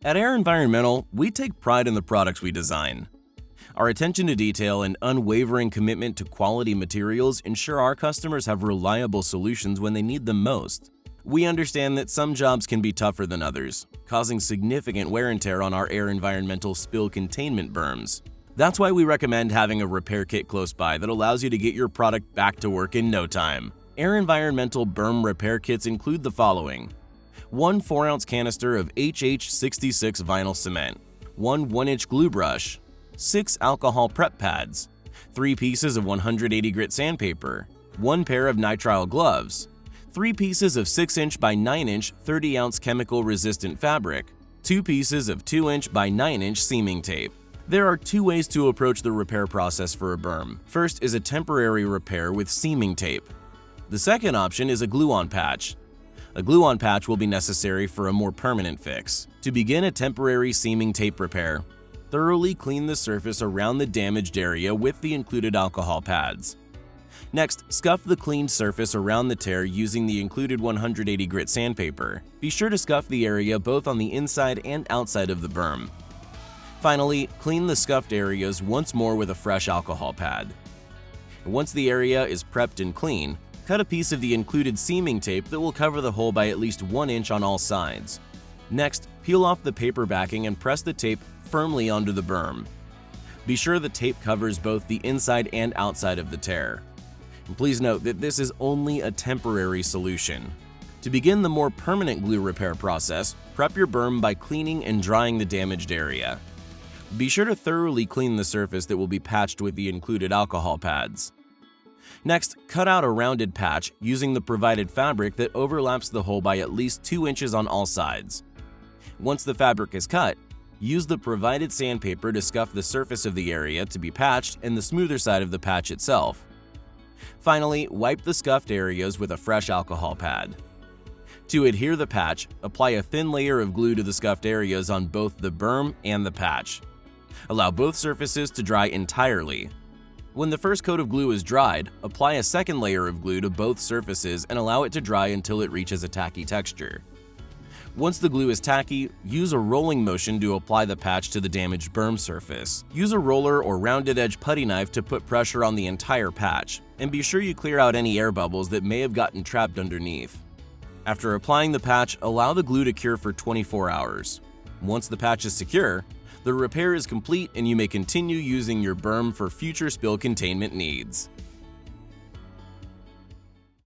At AIRE Environmental, we take pride in the products we design. Our attention to detail and unwavering commitment to quality materials ensure our customers have reliable solutions when they need them most. We understand that some jobs can be tougher than others, causing significant wear and tear on our AIRE Environmental spill containment berms. That's why we recommend having a repair kit close by that allows you to get your product back to work in no time. AIRE Environmental berm repair kits include the following: 1 4-ounce canister of HH66 vinyl cement, 1 1-inch glue brush, 6 alcohol prep pads, 3 pieces of 180 grit sandpaper, 1 pair of nitrile gloves, 3 pieces of 6-inch by 9-inch 30-ounce chemical-resistant fabric, 2 pieces of 2-inch by 9-inch seaming tape. There are 2 ways to approach the repair process for a berm. First is a temporary repair with seaming tape. The second option is a glue-on patch. A glue-on patch will be necessary for a more permanent fix. To begin a temporary seaming tape repair, thoroughly clean the surface around the damaged area with the included alcohol pads. Next, scuff the cleaned surface around the tear using the included 180 grit sandpaper. Be sure to scuff the area both on the inside and outside of the berm. Finally, clean the scuffed areas once more with a fresh alcohol pad. Once the area is prepped and clean, cut a piece of the included seaming tape that will cover the hole by at least 1 inch on all sides. Next, peel off the paper backing and press the tape firmly onto the berm. Be sure the tape covers both the inside and outside of the tear. And please note that this is only a temporary solution. To begin the more permanent glue repair process, prep your berm by cleaning and drying the damaged area. Be sure to thoroughly clean the surface that will be patched with the included alcohol pads. Next, cut out a rounded patch using the provided fabric that overlaps the hole by at least 2 inches on all sides. Once the fabric is cut, use the provided sandpaper to scuff the surface of the area to be patched and the smoother side of the patch itself. Finally, wipe the scuffed areas with a fresh alcohol pad. To adhere the patch, apply a thin layer of glue to the scuffed areas on both the berm and the patch. Allow both surfaces to dry entirely. When the first coat of glue is dried, apply a second layer of glue to both surfaces and allow it to dry until it reaches a tacky texture. Once the glue is tacky, use a rolling motion to apply the patch to the damaged berm surface. Use a roller or rounded edge putty knife to put pressure on the entire patch, and be sure you clear out any air bubbles that may have gotten trapped underneath. After applying the patch, allow the glue to cure for 24 hours. Once the patch is secure, the repair is complete and you may continue using your berm for future spill containment needs.